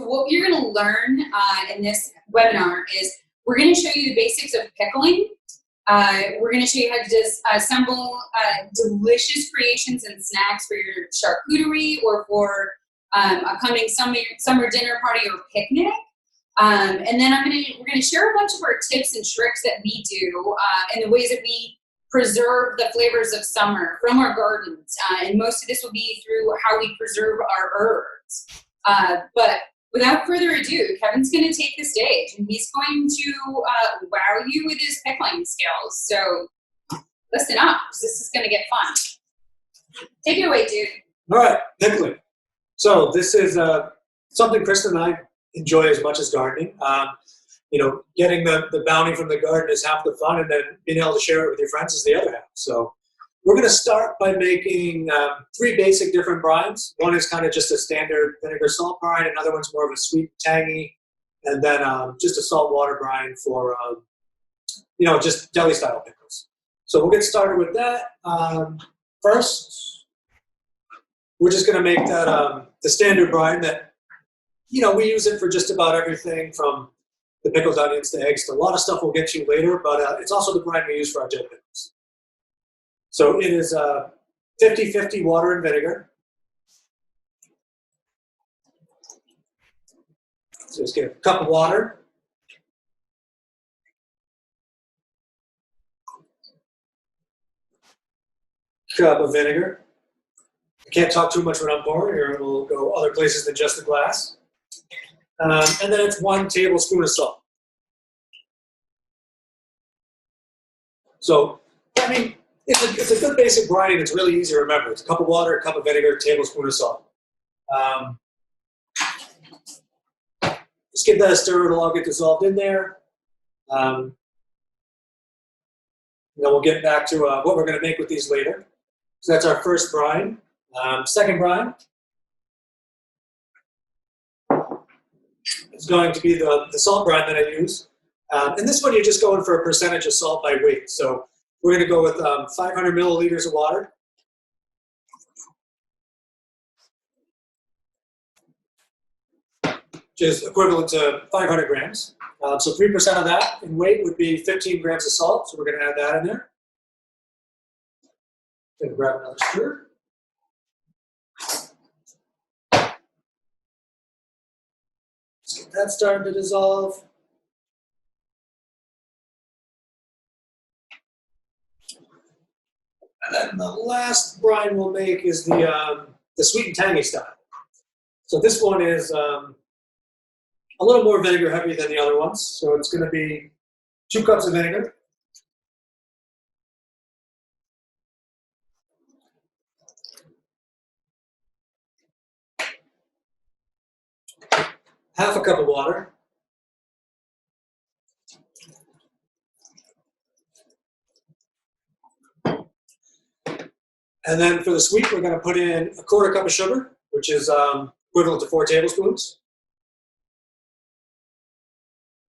what you're going to learn in this webinar is we're going to show you the basics of pickling. We're going to show you how to assemble delicious creations and snacks for your charcuterie or for a coming summer dinner party or picnic. And then we're going to share a bunch of our tips and tricks that we do and the ways that we preserve the flavors of summer from our gardens. And most of this will be through how we preserve our herbs. But without further ado, Kevin's going to take the stage and he's going to wow you with his pickling skills. So listen up, because this is going to get fun. Take it away, dude. All right, pickling. So this is something Christen and I enjoy as much as gardening. You know, getting the bounty from the garden is half the fun, and then being able to share it with your friends is the other half. So we're going to start by making 3 basic different brines. One is kind of just a standard vinegar salt brine. Another one's more of a sweet, tangy, and then just a salt water brine for, you know, just deli style pickles. So we'll get started with that. First, we're just going to make that the standard brine that, you know, we use it for just about everything from the pickled onions to eggs to a lot of stuff we'll get to later, but it's also the brine we use for our jalapenos. So it is 50-50 water and vinegar. So just get a cup of water. Cup of vinegar. I can't talk too much when I'm pouring, or it will go other places than just the glass. And then it's 1 tablespoon of salt. So, I mean, it's a good basic brine, and it's really easy to remember. It's a cup of water, a cup of vinegar, a tablespoon of salt. Just give that a stir, it'll all get dissolved in there. And then we'll get back to what we're going to make with these later. So that's our first brine. Second brine is going to be the salt brine that I use. And this one, you're just going for a percentage of salt by weight. So we're going to go with 500 milliliters of water. Which is equivalent to 500 grams. So 3% of that in weight would be 15 grams of salt. So we're going to add that in there. Going to grab another stir. Let's get that starting to dissolve. And then the last brine we'll make is the sweet and tangy style. So this one is a little more vinegar heavy than the other ones. So it's going to be 2 cups of vinegar. Half a cup of water. And then for the sweet, we're going to put in a 1/4 cup of sugar, which is equivalent to 4 tablespoons.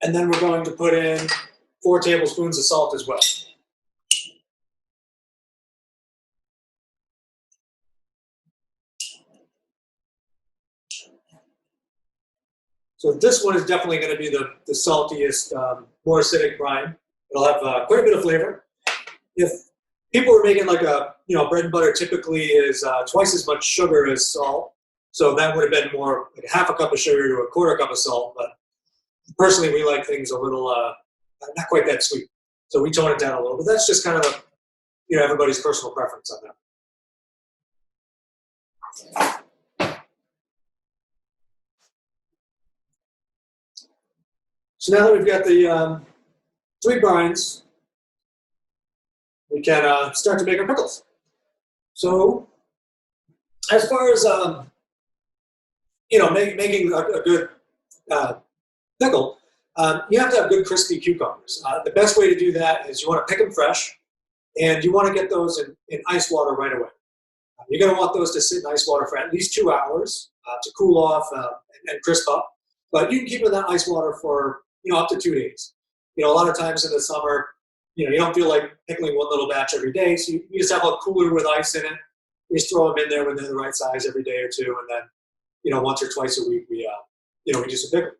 And then we're going to put in 4 tablespoons of salt as well. So this one is definitely going to be the saltiest, more acidic brine. It'll have quite a bit of flavor. If people were making like a, you know, bread and butter typically is twice as much sugar as salt. So that would have been more like half a cup of sugar to a 1/4 cup of salt. But personally, we like things a little, not quite that sweet. So we tone it down a little, but that's just kind of, you know, everybody's personal preference on that. So now that we've got the 3 brines, we can start to make our pickles. So as far as, you know, making a good pickle, you have to have good crispy cucumbers. The best way to do that is you want to pick them fresh, and you want to get those in ice water right away. You're going to want those to sit in ice water for at least 2 hours to cool off and crisp up. But you can keep them in that ice water for, you know, up to 2 days. You know, a lot of times in the summer, you know, you don't feel like pickling one little batch every day, so you just have a cooler with ice in it. You just throw them in there when they're the right size every day or two, and then, you know, once or twice a week we, we do some pickling.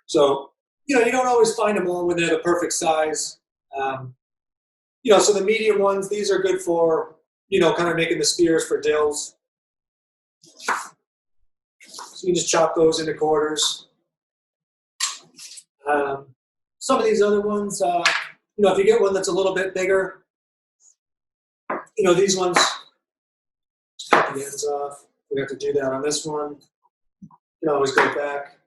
So, you don't always find them all when they're the perfect size. So the medium ones, these are good for, kind of making the spears for dills. So you can just chop those into quarters. Some of these other ones, if you get one that's a little bit bigger, these ones, just cut the ends off. We have to do that on this one. You can always go back.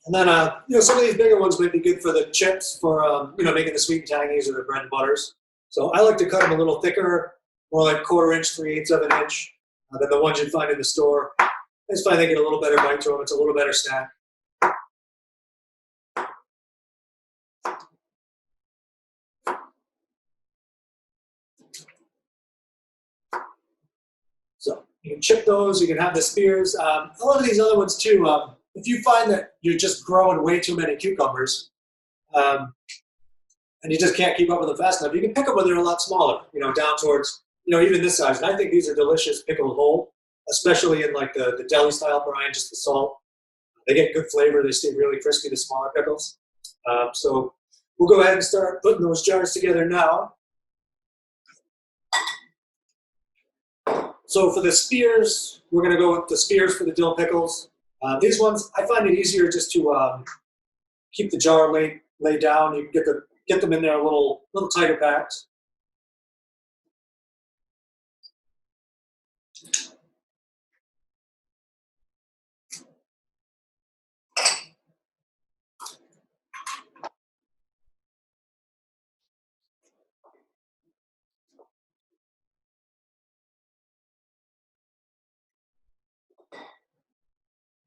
And then, some of these bigger ones might be good for the chips for, making the sweet and tangies or the bread and butters. So I like to cut them a little thicker, more like 1/4 inch, 3/8 of an inch than the ones you'd find in the store. I just find they get a little better bite to them. It's a little better snack. So you can chip those. You can have the spears. A lot of these other ones too. If you find that you're just growing way too many cucumbers, and you just can't keep up with them fast enough, you can pick them when they're a lot smaller. Down towards even this size. And I think these are delicious pickled whole, especially in like the deli style brine, just the salt. They get good flavor. They stay really crispy, the smaller pickles. So we'll go ahead and start putting those jars together now. So for the spears, we're going to go with the spears for the dill pickles. These ones, I find it easier just to keep the jar laid down. You can get them in there a little tighter packed.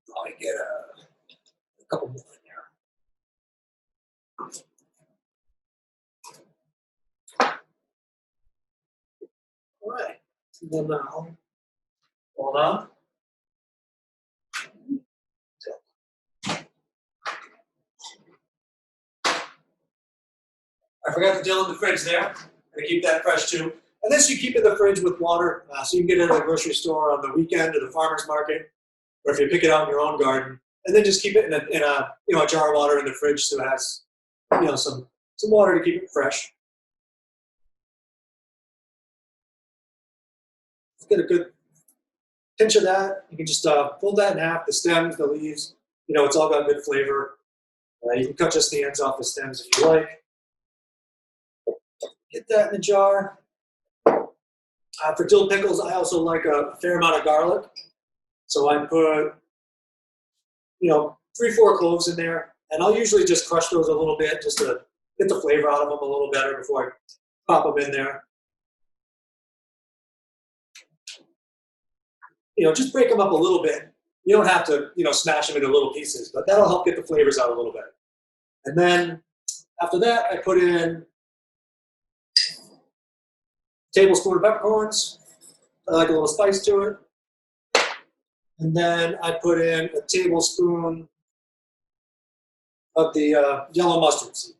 Probably get a couple more in there. All right. And then now, hold on. I forgot the dill in the fridge there. I'm gonna keep that fresh too. And this you keep in the fridge with water, so you can get it at the grocery store on the weekend or the farmer's market, or if you pick it out in your own garden. And then just keep it in a jar of water in the fridge so it has some water to keep it fresh. Get a good pinch of that. You can just fold that in half, the stems, the leaves. It's all got good flavor. You can cut just the ends off the stems if you like. Get that in the jar. For dill pickles, I also like a fair amount of garlic. So I put, 3-4 cloves in there. And I'll usually just crush those a little bit just to get the flavor out of them a little better before I pop them in there. Just break them up a little bit. You don't have to, smash them into little pieces, but that'll help get the flavors out a little bit. And then after that, I put in a tablespoon of peppercorns. I like a little spice to it. And then I put in a tablespoon of the yellow mustard seed.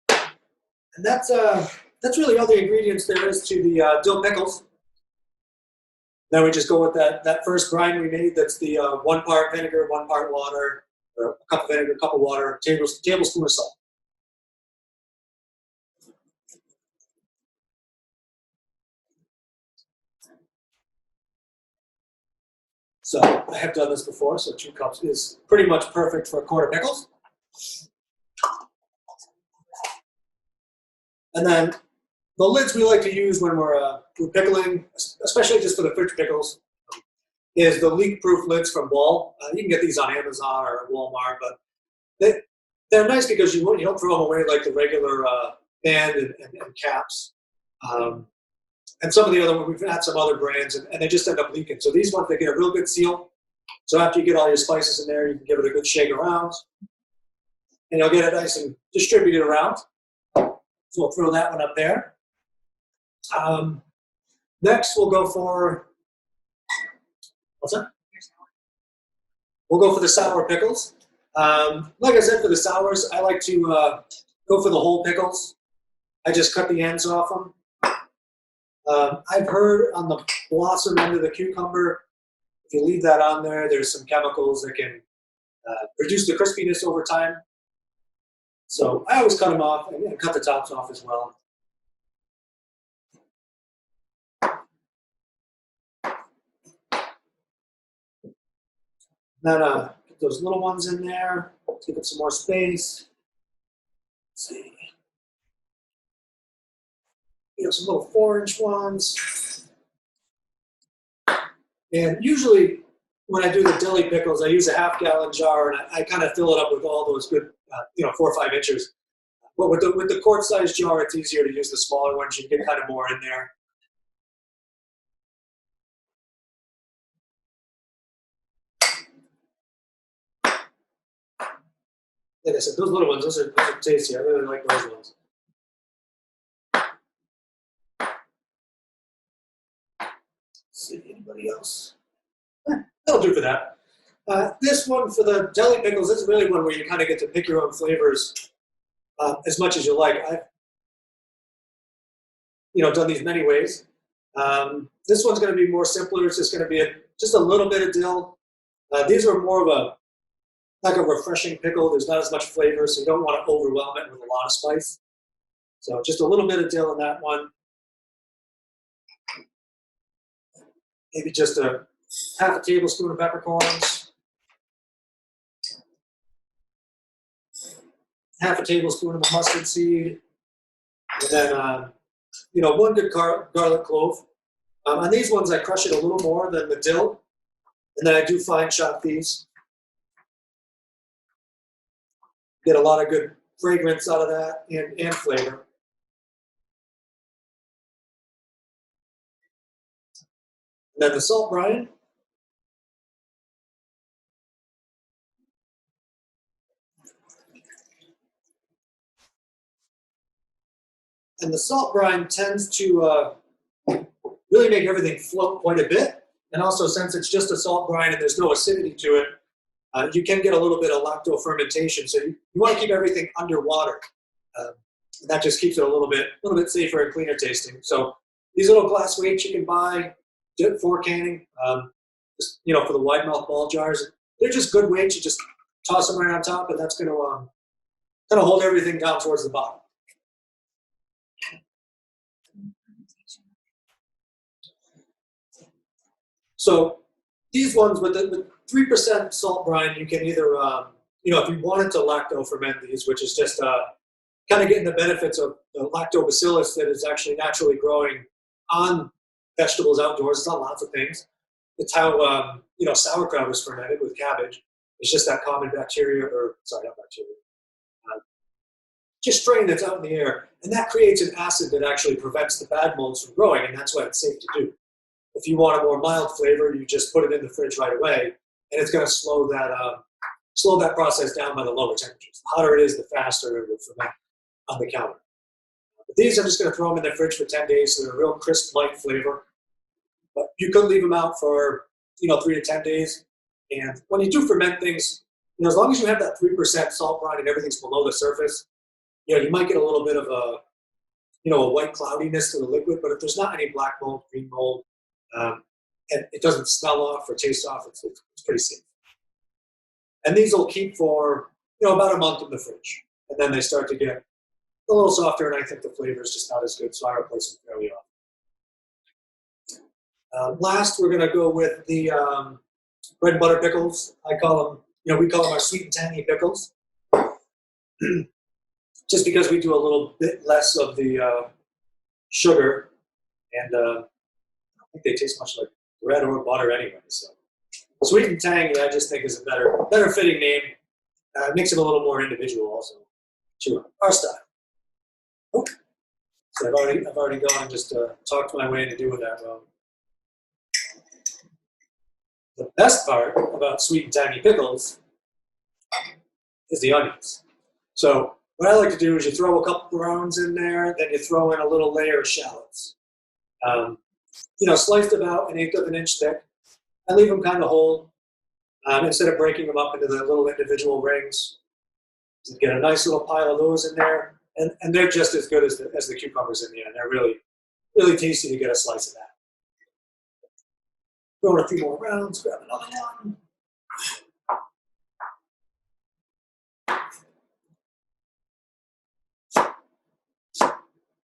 And that's really all the ingredients there is to the dill pickles. Then we just go with that first brine we made. That's the 1 part vinegar, 1 part water, or a cup of vinegar, a cup of water, tablespoon of salt. So I have done this before, so 2 cups is pretty much perfect for a quart of pickles. And then the lids we like to use when we're pickling, especially just for the fridge pickles, is the leak-proof lids from Ball. You can get these on Amazon or Walmart, but they're nice because you don't throw them away like the regular band and caps. And some of the other ones, we've had some other brands, and they just end up leaking. So these ones, they get a real good seal. So after you get all your spices in there, you can give it a good shake around. And you'll get it nice and distributed around. So we'll throw that one up there. Next, we'll go for, what's that? We'll go for the sour pickles. Like I said, for the sours, I like to go for the whole pickles. I just cut the ends off them. I've heard on the blossom end of the cucumber, if you leave that on there, there's some chemicals that can reduce the crispiness over time. So I always cut them off and cut the tops off as well. Then get those little ones in there, give it some more space. Let's see. You know, some little 4-inch ones. And usually when I do the deli pickles, I use a half-gallon jar, and I kind of fill it up with all those good, 4 or 5 inches. But with the quart-sized jar, it's easier to use the smaller ones. You can get kind of more in there. Like I said, those little ones, those are tasty. I really like those ones. Let's see, anybody else? That'll do for that. This one for the deli pickles, this is really one where you kind of get to pick your own flavors as much as you like. I've done these many ways. This one's going to be more simpler. It's just going to be just a little bit of dill. These are more of like a refreshing pickle. There's not as much flavor, so you don't want to overwhelm it with a lot of spice. So just a little bit of dill in that one. Maybe just a half a tablespoon of peppercorns. Half a tablespoon of the mustard seed. And then, one good garlic clove. On these ones, I crush it a little more than the dill. And then I do fine chop these. Get a lot of good fragrance out of that and flavor. And then the salt brine. And the salt brine tends to really make everything float quite a bit. And also, since it's just a salt brine and there's no acidity to it, you can get a little bit of lactofermentation. So you want to keep everything underwater. That just keeps it a little bit safer and cleaner tasting. So these little glass weights you can buy for canning, for the wide mouth ball jars. They're just good weights. You just toss them right on top, and that's going to kind of hold everything down towards the bottom. So these ones with 3% salt brine, you can either, if you wanted to lacto ferment these, which is just kind of getting the benefits of the lactobacillus that is actually naturally growing on vegetables outdoors. It's not lots of things. It's how, sauerkraut is fermented with cabbage. It's just that common bacteria, not bacteria, just strain that's out in the air. And that creates an acid that actually prevents the bad molds from growing, and that's why it's safe to do. If you want a more mild flavor, you just put it in the fridge right away, and it's going to slow that process down by the lower temperatures. The hotter it is, the faster it will ferment on the counter. But these, I'm just going to throw them in the fridge for 10 days, so they're a real crisp, light flavor. But you could leave them out for 3 to 10 days. And when you do ferment things, as long as you have that 3% salt brine and everything's below the surface, you might get a little bit of a white cloudiness to the liquid. But if there's not any black mold, green mold, and it doesn't smell off or taste off, it's pretty safe. And these will keep for about a month in the fridge, and then they start to get a little softer, and I think the flavor is just not as good, so I replace them fairly often. Last, we're going to go with the bread and butter pickles. I call them, we call them our sweet and tangy pickles, just because we do a little bit less of the sugar, and I think they taste much like bread or butter anyway. So sweet and tangy, I just think, is a better fitting name. It makes it a little more individual also to our style. Okay. So I've already gone and just talked my way into doing that wrong. The best part about sweet and tangy pickles is the onions. So what I like to do is you throw a couple browns in there, then you throw in a little layer of shallots. Sliced about 1/8 of an inch thick. I leave them kind of whole instead of breaking them up into the little individual rings. So get a nice little pile of those in there. And they're just as good as the cucumbers in the end. They're really, really tasty to get a slice of that. Throw in a few more rounds, grab another one.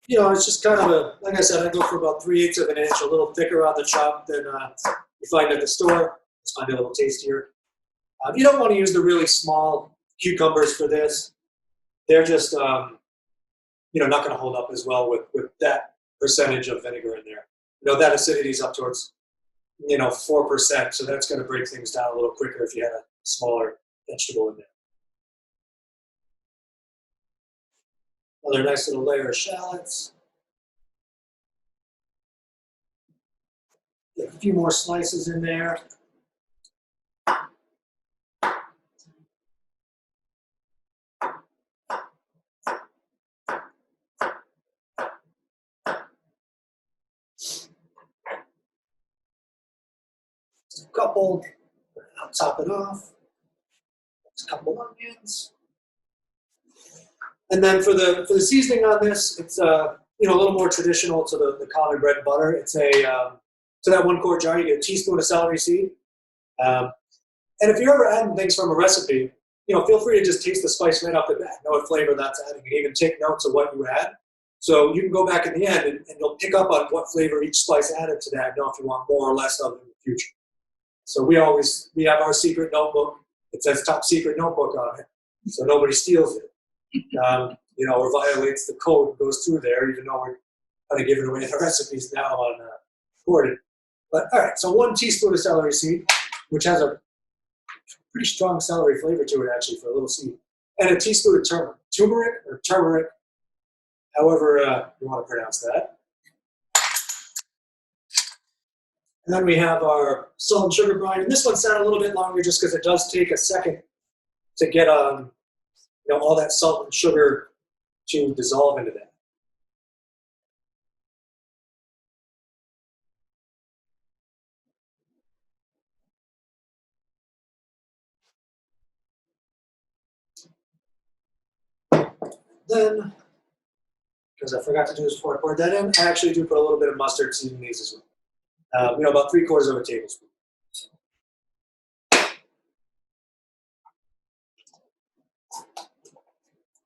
You know, it's just kind of a, like I said, I go for about 3/8 of an inch, a little thicker on the chop than you find at the store. Just find it a little tastier. You don't want to use the really small cucumbers for this. They're just, you know, not going to hold up as well with that percentage of vinegar in there. You know, that acidity is up towards, you know, 4%, so that's going to break things down a little quicker if you had a smaller vegetable in there. Another nice little layer of shallots. Get a few more slices in there. Just a couple. I'll top it off. Just a couple onions. And then for the seasoning on this, it's you know, a little more traditional to the common bread and butter. It's a to that 1 quart jar, you get a teaspoon of celery seed. And if you're ever adding things from a recipe, you know, feel free to just taste the spice right off the bat, know what flavor that's adding, and even take notes of what you add. So you can go back in the end and you'll pick up on what flavor each spice added to that, and know if you want more or less of it in the future. So we have our secret notebook. It says top secret notebook on it, so nobody steals it. You know, or violates the code and goes through there, even though we're kind of giving away the recipes now on recorded. But all right, so 1 teaspoon of celery seed, which has a pretty strong celery flavor to it actually for a little seed, and a teaspoon of turmeric, however you want to pronounce that. And then we have our salt and sugar brine, and this one sat a little bit longer just because it does take a second to get you know, all that salt and sugar to dissolve into that. Then, because I forgot to do this before I poured that in, I actually do put a little bit of mustard seed in these as well. You know, about 3/4 of a tablespoon.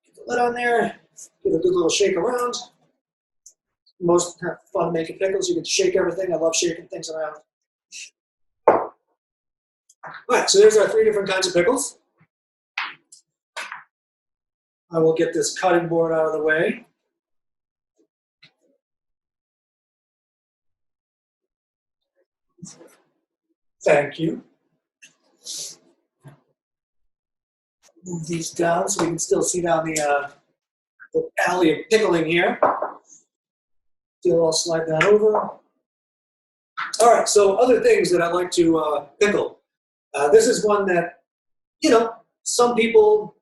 Get the lid on there, give it a good little shake around. Most fun making pickles, you can shake everything. I love shaking things around. All right, so there's our 3 different kinds of pickles. I will get this cutting board out of the way. Thank you. Move these down so we can still see down the alley of pickling here. I'll slide that over. All right, so other things that I like to pickle. This is one that, you know, some people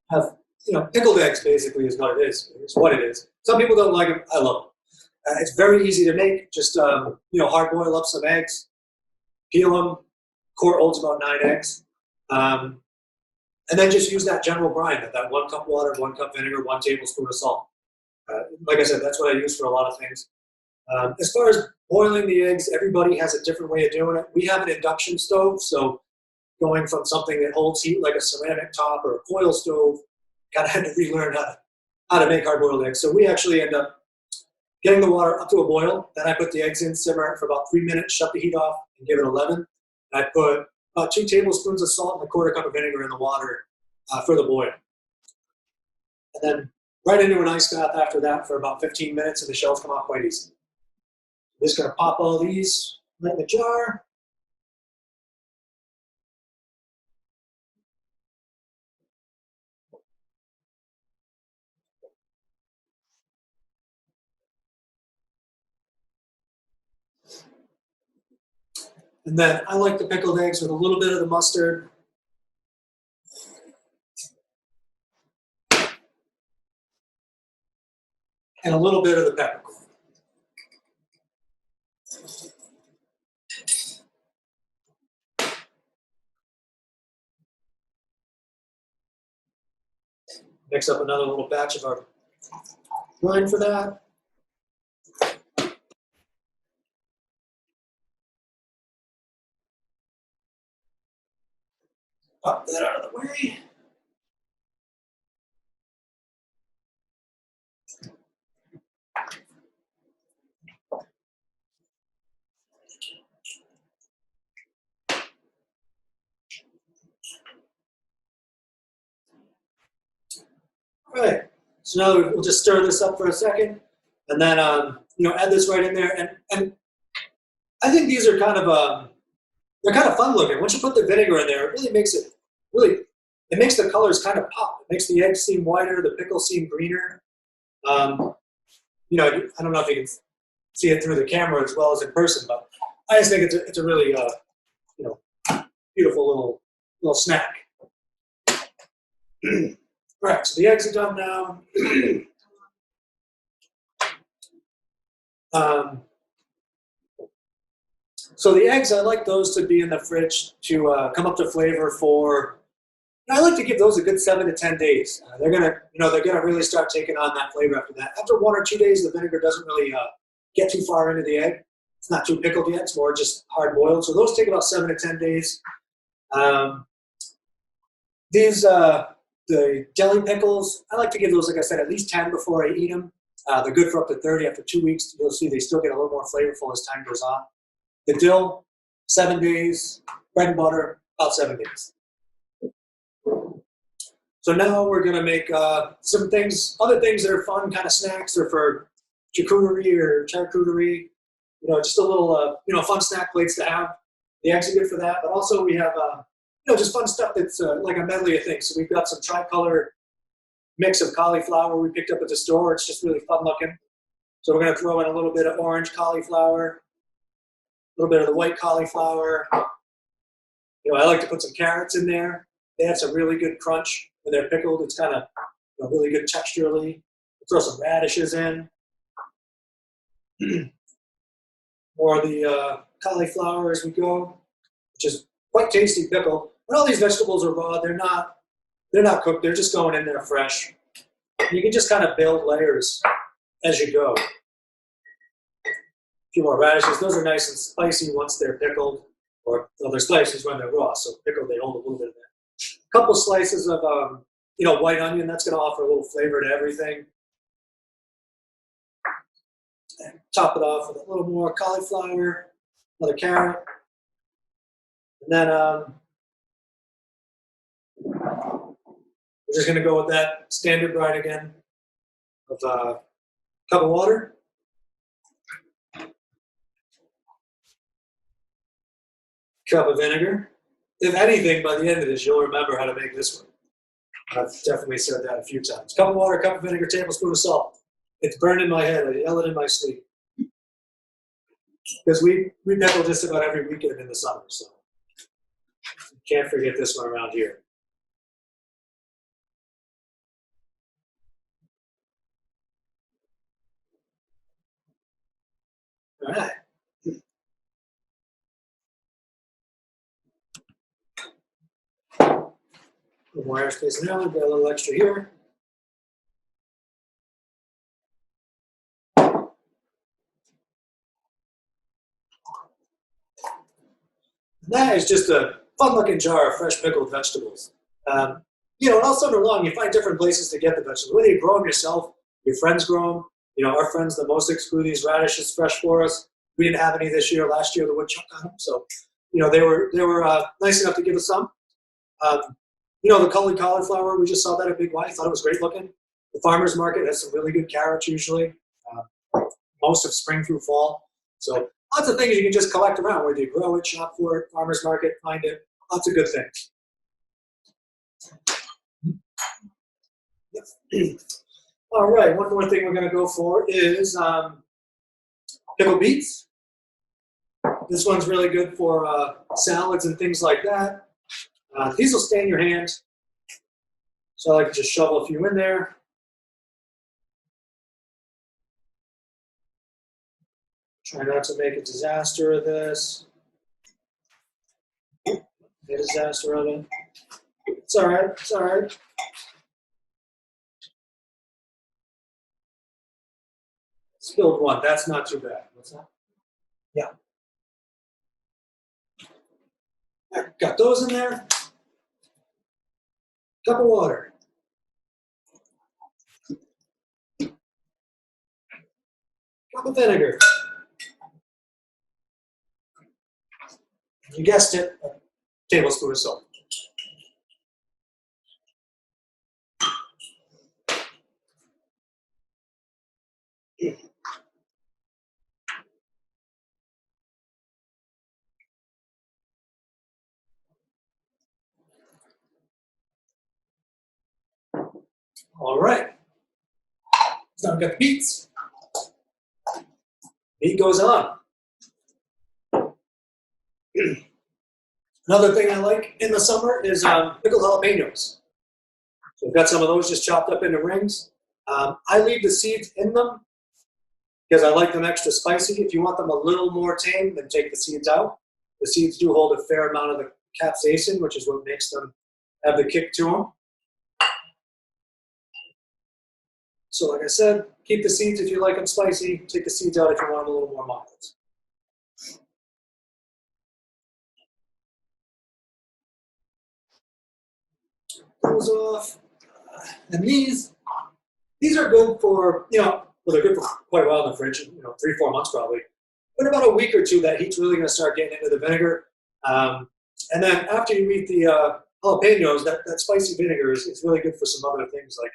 have, you know, pickled eggs basically is what it is. It's what it is. Some people don't like them. I love them. It's very easy to make. Just, you know, hard boil up some eggs, peel them. Quart holds about 9 eggs. And then just use that general brine, that 1 cup water, 1 cup vinegar, 1 tablespoon of salt. Like I said, that's what I use for a lot of things. As far as boiling the eggs, everybody has a different way of doing it. We have an induction stove, so going from something that holds heat like a ceramic top or a coil stove, kind of had to relearn how to make hard-boiled eggs. So we actually end up getting the water up to a boil. Then I put the eggs in, simmer it for about 3 minutes, shut the heat off, and give it a leaven. And I put about 2 tablespoons of salt and a 1/4 cup of vinegar in the water for the boil. And then right into an ice bath after that for about 15 minutes, and the shells come out quite easy. I'm just going to pop all these right in the jar. And then I like the pickled eggs with a little bit of the mustard. And a little bit of the peppercorn. Mix up another little batch of our brine for that. Pop that out of the way. All right, so now we'll just stir this up for a second, and then add this right in there. And I think these are kind of they're kind of fun looking. Once you put the vinegar in there, it really makes it it makes the colors kind of pop. It makes the eggs seem whiter, the pickles seem greener. I don't know if you can see it through the camera as well as in person, but I just think it's a really beautiful little snack. All right, so the eggs are done now. So the eggs, I like those to be in the fridge to come up to flavor for. I like to give those a good 7 to 10 days. They're gonna really start taking on that flavor after that. After 1 or 2 days, the vinegar doesn't really get too far into the egg. It's not too pickled yet; it's more just hard boiled. So those take about 7 to 10 days. The jelly pickles, I like to give those, like I said, at least 10 before I eat them. They're good for up to 30. After 2 weeks, you'll see they still get a little more flavorful as time goes on. The dill, 7 days. Bread and butter, about 7 days. So now we're going to make some things, other things that are fun kind of snacks, or for charcuterie or charcuterie. Just a little, fun snack plates to have. The eggs are good for that, but also we have, just fun stuff that's like a medley of things. So we've got some tricolor mix of cauliflower we picked up at the store. It's just really fun looking. So we're going to throw in a little bit of orange cauliflower, a little bit of the white cauliflower. I like to put some carrots in there. They have some really good crunch when they're pickled. It's kind of really good texturally. Throw some radishes in. More of the cauliflower as we go, which is quite tasty pickle. And all these vegetables are raw. They're not cooked. They're just going in there fresh. You can just kind of build layers as you go. A few more radishes. Those are nice and spicy once they're pickled, or they're spicy when they're raw. So pickled, they hold a little bit of that. A couple slices of white onion. That's going to offer a little flavor to everything. And top it off with a little more cauliflower, another carrot, and then we're just going to go with that standard brine again with a cup of water. Cup of vinegar. If anything, by the end of this, you'll remember how to make this one. I've definitely said that a few times. Cup of water, cup of vinegar, tablespoon of salt. It's burned in my head. I yell it in my sleep. Because we pickle just about every weekend in the summer, so can't forget this one around here. All right. A little more airspace now. We've got a little extra here. That is just a fun-looking jar of fresh pickled vegetables. And all summer long, you find different places to get the vegetables. Whether you grow them yourself, your friends grow them. Our friends, the Mosics, grew these radishes fresh for us. We didn't have any this year. Last year, the woodchuck got them. So, they were nice enough to give us some. The colored cauliflower, we just saw that at Big Y. I thought it was great looking. The farmer's market has some really good carrots usually, most of spring through fall. So lots of things you can just collect around, whether you grow it, shop for it, farmer's market, find it. Lots of good things. Yep. All right, one more thing we're going to go for is Pickle Beets. This one's really good for salads and things like that. These will stay in your hand, so I like to just shovel a few in there. Try not to make a disaster of this. Make a disaster of it. It's all right. It's all right. Spilled one. That's not too bad. What's that? Yeah. Got those in there. Cup of water. Cup of vinegar. You guessed it, a tablespoon of salt. All right. So now we've got the beets. Meat goes on. Another thing I like in the summer is pickled jalapenos. So we've got some of those just chopped up into rings. I leave the seeds in them because I like them extra spicy. If you want them a little more tame, then take the seeds out. The seeds do hold a fair amount of the capsaicin, which is what makes them have the kick to them. So like I said, keep the seeds if you like them spicy. Take the seeds out if you want them a little more mild. Those off. And these are good for, well, they're good for quite a while in the fridge, 3-4 months probably. But about a week or two, that heat's really going to start getting into the vinegar. And then after you eat the jalapenos, that spicy vinegar is really good for some other things. Like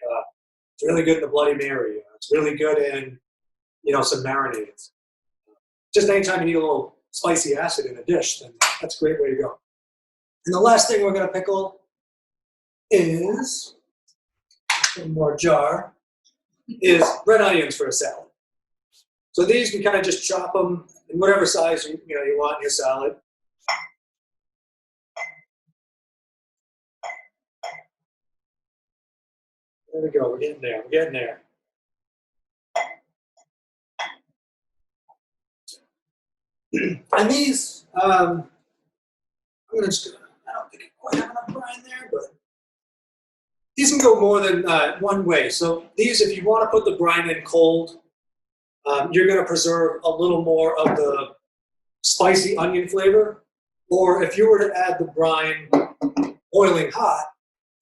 it's really good in the Bloody Mary. It's really good in, some marinades. Just anytime you need a little spicy acid in a dish, then that's a great way to go. And the last thing we're going to pickle is, one more jar, is red onions for a salad. So these, we kind of just chop them in whatever size you want in your salad. There we go, we're getting there, And these, I'm gonna just, I don't think I quite have enough brine there, but these can go more than one way. So these, if you want to put the brine in cold, you're going to preserve a little more of the spicy onion flavor. Or if you were to add the brine boiling hot,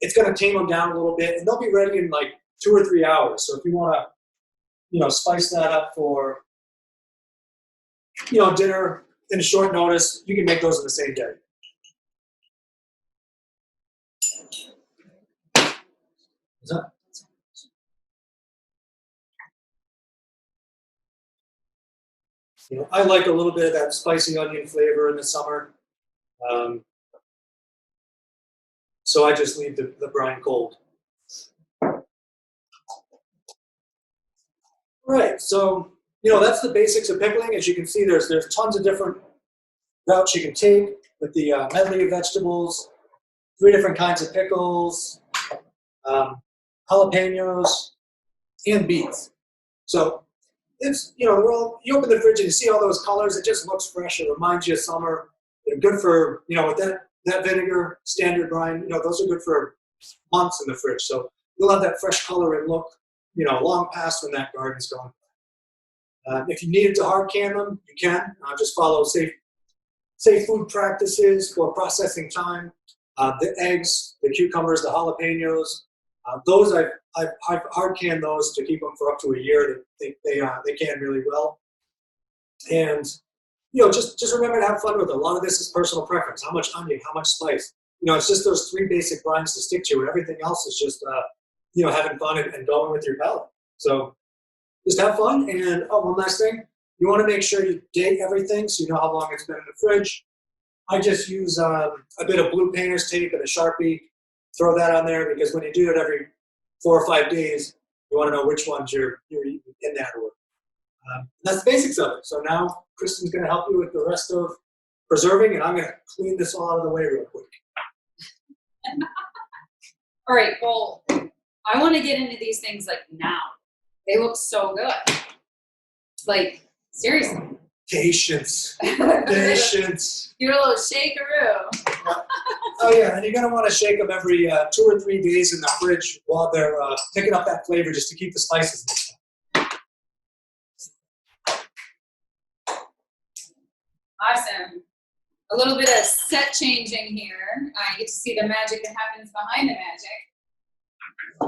it's going to tame them down a little bit, and they'll be ready in like 2 or 3 hours. So if you want to, spice that up for, dinner in short notice, you can make those in the same day. I like a little bit of that spicy onion flavor in the summer. So I just leave the brine cold. Right, so, that's the basics of pickling. As you can see, there's tons of different routes you can take with the medley of vegetables, 3 different kinds of pickles, jalapenos, and beets. So it's, they're all, you open the fridge and you see all those colors, it just looks fresh. It reminds you of summer. They're good for, with that vinegar, standard brine, those are good for months in the fridge. So you'll have that fresh color and look, long past when that garden's gone. If you needed to hard can them, you can. Just follow safe food practices for processing time. The eggs, the cucumbers, the jalapenos, those I've hard canned those to keep them for up to a year. They can really well. And just remember to have fun with it. A lot of this is personal preference. How much onion, how much spice. It's just those 3 basic brines to stick to, and everything else is just having fun and going with your palate. So just have fun. And one last thing, you want to make sure you date everything so you know how long it's been in the fridge. I just use a bit of blue painter's tape and a Sharpie. Throw that on there, because when you do it every 4 or 5 days, you want to know which ones you're eating in that order. That's the basics of it. So now Kristen's going to help you with the rest of preserving, and I'm going to clean this all out of the way real quick. All right, well, I want to get into these things like now. They look so good. Like, seriously. Patience. Patience. Do a little shakeroo. Oh yeah, and you're going to want to shake them every 2 or 3 days in the fridge while they're picking up that flavor, just to keep the spices mixed up. Awesome. A little bit of set changing here. You get to see the magic that happens behind the magic.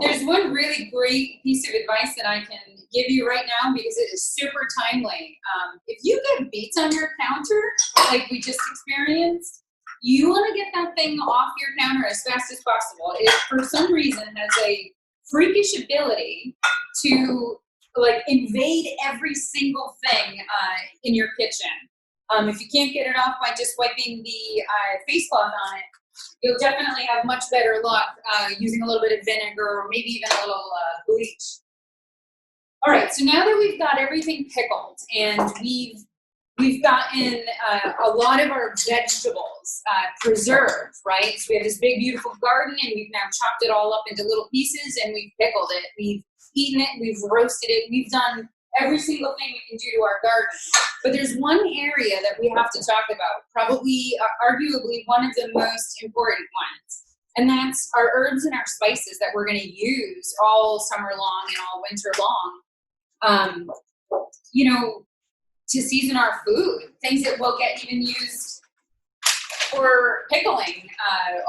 There's one really great piece of advice that I can give you right now because it is super timely. If you get beets on your counter, like we just experienced, you want to get that thing off your counter as fast as possible. It, for some reason, has a freakish ability to like invade every single thing in your kitchen. If you can't get it off by just wiping the face cloth on it, you'll definitely have much better luck using a little bit of vinegar or maybe even a little bleach. All right, so now that we've got everything pickled and we've gotten a lot of our vegetables preserved, right? So we have this big, beautiful garden, and we've now chopped it all up into little pieces, and we've pickled it. We've eaten it, we've roasted it, we've done every single thing we can do to our garden. But there's one area that we have to talk about, probably, arguably, one of the most important ones. And that's our herbs and our spices that we're going to use all summer long and all winter long, you know, to season our food. Things that will get even used for pickling.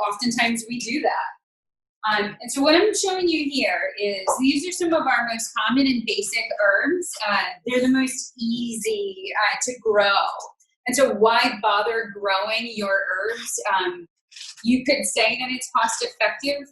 Oftentimes we do that. And so what I'm showing you here is these are some of our most common and basic herbs. They're the most easy to grow. And so why bother growing your herbs? You could say that it's cost effective.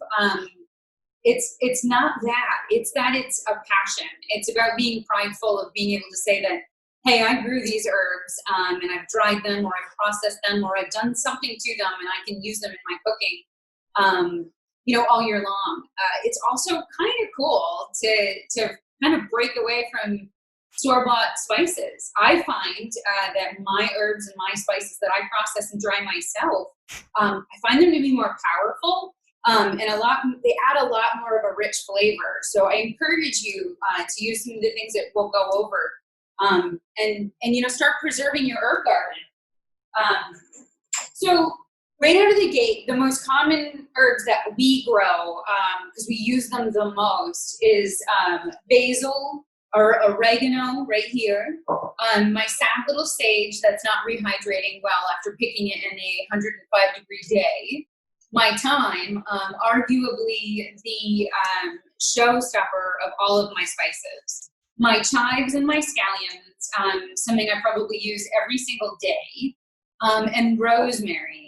It's not that. It's that it's a passion. It's about being prideful of being able to say that, hey, I grew these herbs and I've dried them or I've processed them or I've done something to them and I can use them in my cooking. You know, all year long. It's also kind of cool to kind of break away from store-bought spices. I find that my herbs and my spices that I process and dry myself, I find them to be more powerful and they add a lot more of a rich flavor. So I encourage you to use some of the things that we'll go over and you know, start preserving your herb garden. So right out of the gate, the most common herbs that we grow, because we use them the most, is basil or oregano right here. My sad little sage that's not rehydrating well after picking it in a 105-degree day. My thyme, arguably the showstopper of all of my spices. My chives and my scallions, something I probably use every single day. And rosemary.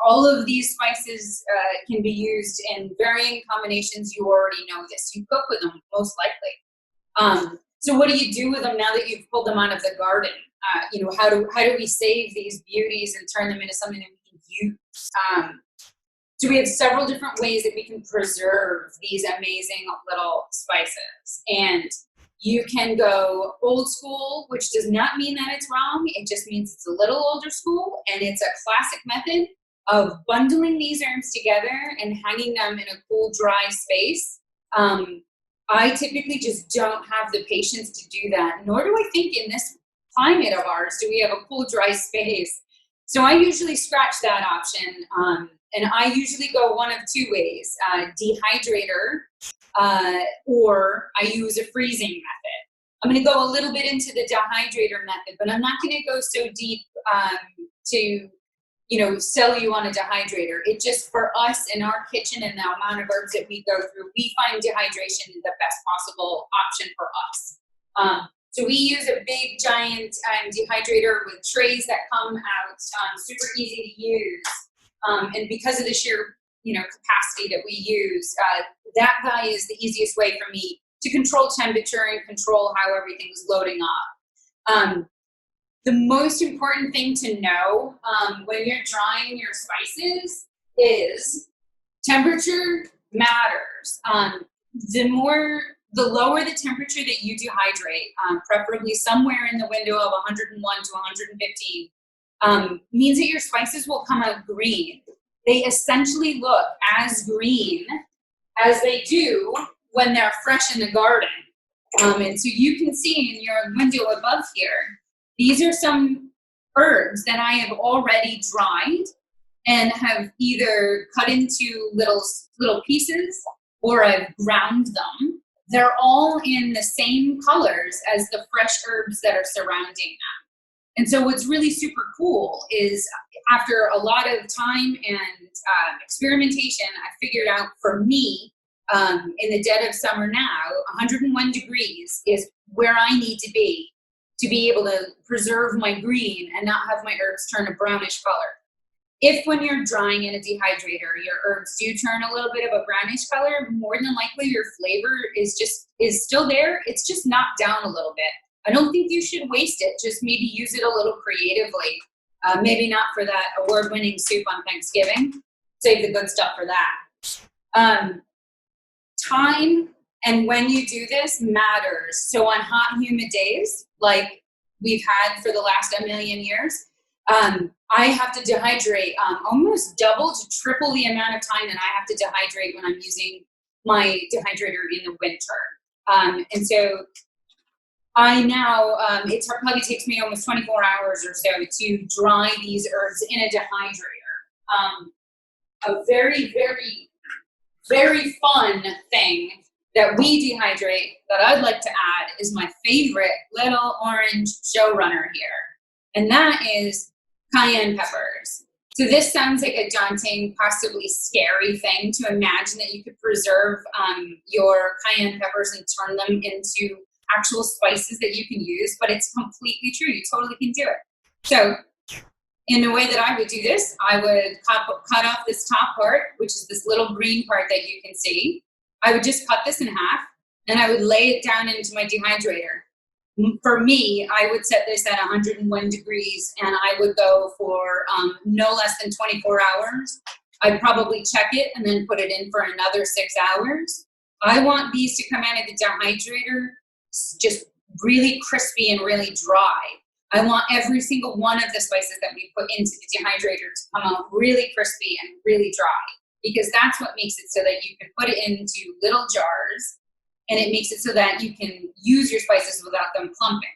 All of these spices can be used in varying combinations. You already know this. You cook with them, most likely. So what do you do with them now that you've pulled them out of the garden? You know, how do we save these beauties and turn them into something that we can use? So we have several different ways that we can preserve these amazing little spices. And you can go old school, which does not mean that it's wrong. It just means it's a little older school, and it's a classic method of bundling these herbs together and hanging them in a cool, dry space. I typically just don't have the patience to do that, nor do I think in this climate of ours do we have a cool, dry space. So I usually scratch that option, and I usually go one of two ways, dehydrator, or I use a freezing method. I'm going to go a little bit into the dehydrator method, but I'm not going to go so deep to, you know, sell you on a dehydrator. It just, for us in our kitchen and the amount of herbs that we go through, we find dehydration the best possible option for us. So we use a big, giant dehydrator with trays that come out, super easy to use. And because of the sheer, you know, capacity that we use, that guy is the easiest way for me to control temperature and control how everything's loading up. The most important thing to know when you're drying your spices is temperature matters. The lower the temperature that you dehydrate, preferably somewhere in the window of 101 to 115, means that your spices will come out green. They essentially look as green as they do when they're fresh in the garden. And so you can see in your window above here, these are some herbs that I have already dried and have either cut into little pieces or I've ground them. They're all in the same colors as the fresh herbs that are surrounding them. And so what's really super cool is after a lot of time and experimentation, I figured out for me, in the dead of summer now, 101 degrees is where I need to be able to preserve my green and not have my herbs turn a brownish color. If when you're drying in a dehydrator, your herbs do turn a little bit of a brownish color, more than likely your flavor is still there. It's just knocked down a little bit. I don't think you should waste it. Just maybe use it a little creatively. Maybe not for that award-winning soup on Thanksgiving. Save the good stuff for that. Time and when you do this matters. So on hot, humid days, like we've had for the last 1 million years, I have to dehydrate almost double to triple the amount of time that I have to dehydrate when I'm using my dehydrator in the winter. And so I now, it probably takes me almost 24 hours or so to dry these herbs in a dehydrator. A very, very, very fun thing that we dehydrate that I'd like to add is my favorite little orange showrunner here. And that is cayenne peppers. So this sounds like a daunting, possibly scary thing to imagine that you could preserve your cayenne peppers and turn them into actual spices that you can use, but it's completely true. You totally can do it. So in the way that I would do this, I would cut off this top part, which is this little green part that you can see. I would just cut this in half and I would lay it down into my dehydrator. For me, I would set this at 101 degrees and I would go for no less than 24 hours. I'd probably check it and then put it in for another 6 hours. I want these to come out of the dehydrator just really crispy and really dry. I want every single one of the spices that we put into the dehydrator to come out really crispy and really dry, because that's what makes it so that you can put it into little jars, and it makes it so that you can use your spices without them clumping.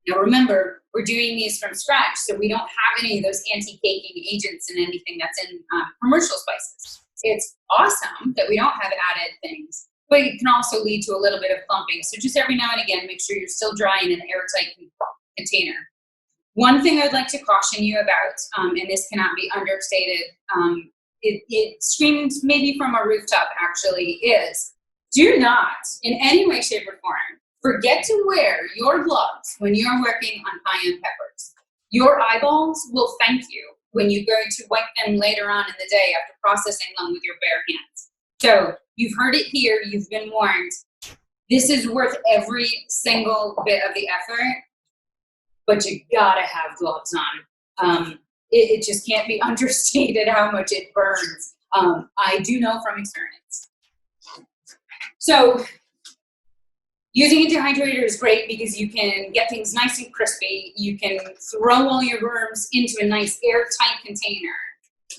Now remember, we're doing these from scratch, so we don't have any of those anti-caking agents in anything that's in commercial spices. It's awesome that we don't have added things, but it can also lead to a little bit of clumping. So just every now and again, make sure you're still drying in an airtight container. One thing I'd like to caution you about, and this cannot be understated, it screams maybe from a rooftop actually, is do not in any way, shape, or form forget to wear your gloves when you're working on cayenne peppers. Your eyeballs will thank you when you go to wipe them later on in the day after processing them with your bare hands. So you've heard it here, you've been warned. This is worth every single bit of the effort, but you gotta have gloves on. It just can't be understated how much it burns. I do know from experience. So using a dehydrator is great because you can get things nice and crispy. You can throw all your herbs into a nice airtight container.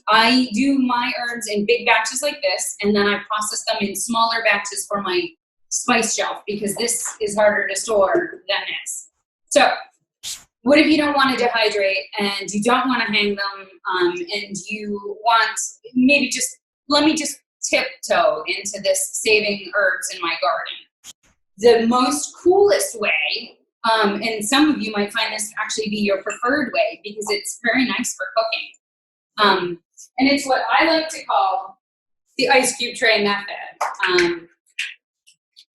I do my herbs in big batches like this, and then I process them in smaller batches for my spice shelf because this is harder to store than this. So what if you don't want to dehydrate and you don't want to hang them and you want maybe just, let me just tiptoe into this saving herbs in my garden. The most coolest way, and some of you might find this actually be your preferred way because it's very nice for cooking. And it's what I like to call the ice cube tray method.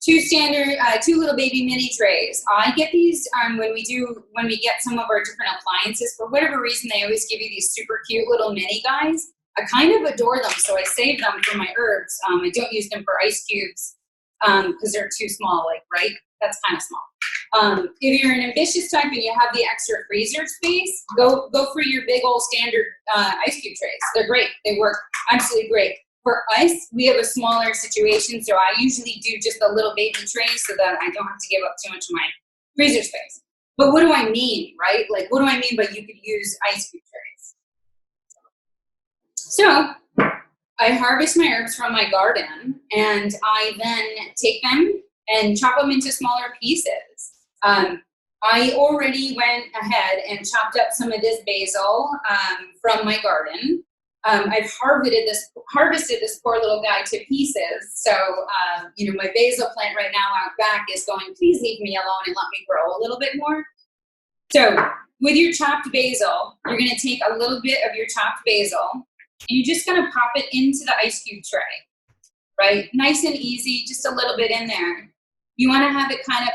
Two little baby mini trays. I get these when we get some of our different appliances. For whatever reason, they always give you these super cute little mini guys. I kind of adore them, so I save them for my herbs. I don't use them for ice cubes because they're too small, like, right? That's kind of small. If you're an ambitious type and you have the extra freezer space, go for your big old standard ice cube trays. They're great. They work absolutely great. For us, we have a smaller situation, so I usually do just a little baby tray so that I don't have to give up too much of my freezer space. But what do I mean, right? Like, what do I mean by you could use ice cube trays? So I harvest my herbs from my garden, and I then take them and chop them into smaller pieces. I already went ahead and chopped up some of this basil from my garden. I've harvested this poor little guy to pieces. So, my basil plant right now out back is going, please leave me alone and let me grow a little bit more. So with your chopped basil, you're going to take a little bit of your chopped basil, and you're just going to pop it into the ice cube tray, right? Nice and easy, just a little bit in there. You want to have it kind of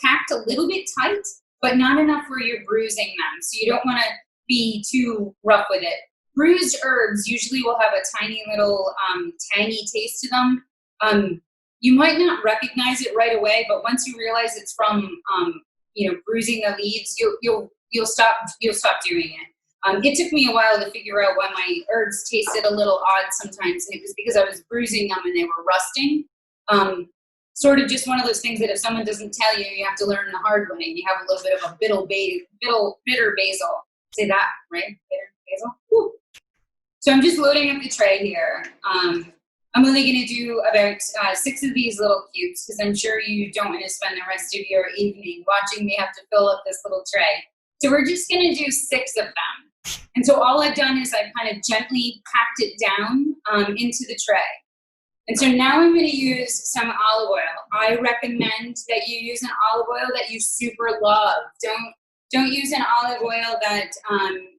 packed a little bit tight, but not enough where you're bruising them. So you don't want to be too rough with it. Bruised herbs usually will have a tiny little tangy taste to them. You might not recognize it right away, but once you realize it's from bruising the leaves, you'll stop doing it. It took me a while to figure out why my herbs tasted a little odd sometimes, and it was because I was bruising them and they were rusting. Sort of just one of those things that if someone doesn't tell you, you have to learn the hard way, and you have a little bit of a bitter basil. Say that, right? Bitter basil. Woo. So I'm just loading up the tray here. I'm only going to do about 6 of these little cubes because I'm sure you don't want to spend the rest of your evening watching me have to fill up this little tray. So we're just going to do 6 of them. And so all I've done is I've kind of gently packed it down into the tray. And so now I'm going to use some olive oil. I recommend that you use an olive oil that you super love. Don't use an olive oil that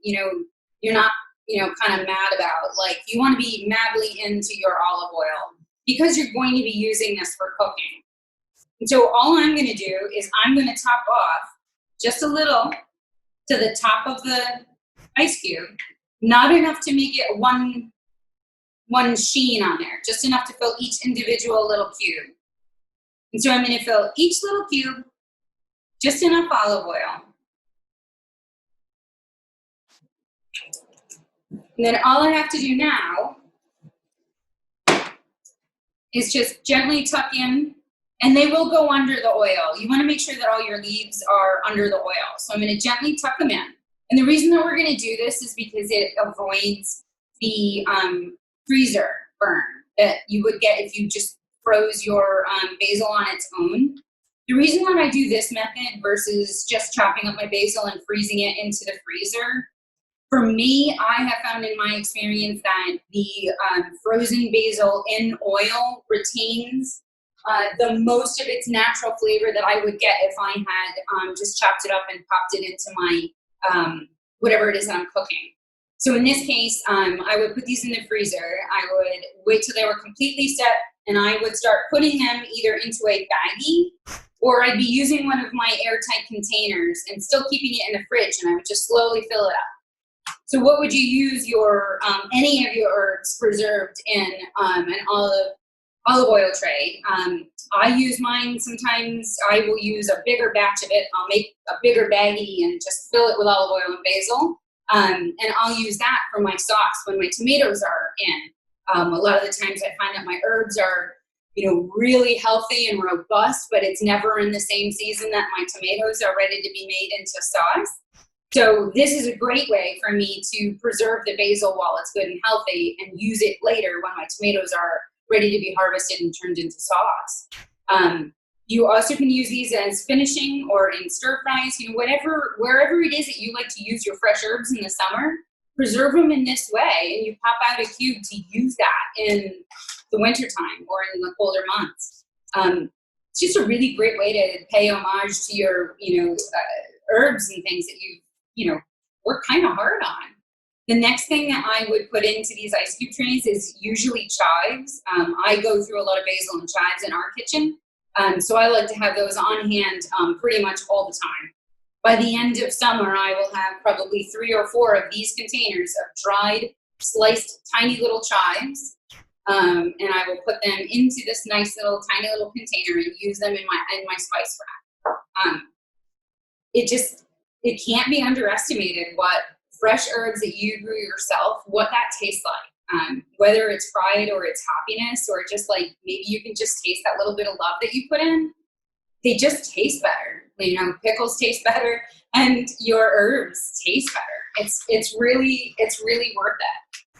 you're not kind of mad about. Like, you want to be madly into your olive oil because you're going to be using this for cooking. And so all I'm going to do is I'm going to top off just a little to the top of the ice cube, not enough to make it one sheen on there, just enough to fill each individual little cube. And so I'm going to fill each little cube just enough olive oil. And then all I have to do now is just gently tuck in, and they will go under the oil. You want to make sure that all your leaves are under the oil. So I'm going to gently tuck them in. And the reason that we're going to do this is because it avoids the freezer burn that you would get if you just froze your basil on its own. The reason that I do this method versus just chopping up my basil and freezing it into the freezer, for me, I have found in my experience that the frozen basil in oil retains the most of its natural flavor that I would get if I had just chopped it up and popped it into my whatever it is that I'm cooking. So in this case, I would put these in the freezer. I would wait till they were completely set, and I would start putting them either into a baggie, or I'd be using one of my airtight containers and still keeping it in the fridge, and I would just slowly fill it up. So what would you use your any of your herbs preserved in an olive oil tray? I use mine. Sometimes I will use a bigger batch of it. I'll make a bigger baggie and just fill it with olive oil and basil. And I'll use that for my sauce when my tomatoes are in. A lot of the times I find that my herbs are, really healthy and robust, but it's never in the same season that my tomatoes are ready to be made into sauce. So this is a great way for me to preserve the basil while it's good and healthy and use it later when my tomatoes are ready to be harvested and turned into sauce. You also can use these as finishing or in stir fries, wherever it is that you like to use your fresh herbs in the summer, preserve them in this way, and you pop out a cube to use that in the wintertime or in the colder months. It's just a really great way to pay homage to your, herbs and things that you work kind of hard on. The next thing that I would put into these ice cube trays is usually chives. I go through a lot of basil and chives in our kitchen. So I like to have those on hand pretty much all the time. By the end of summer, I will have probably 3 or 4 of these containers of dried, sliced, tiny little chives. And I will put them into this nice little, tiny little container and use them in my spice rack. It can't be underestimated what fresh herbs that you grew yourself, what that tastes like. Whether it's fried or it's hoppiness or just like maybe you can just taste that little bit of love that you put in, they just taste better. Pickles taste better and your herbs taste better. It's really worth it.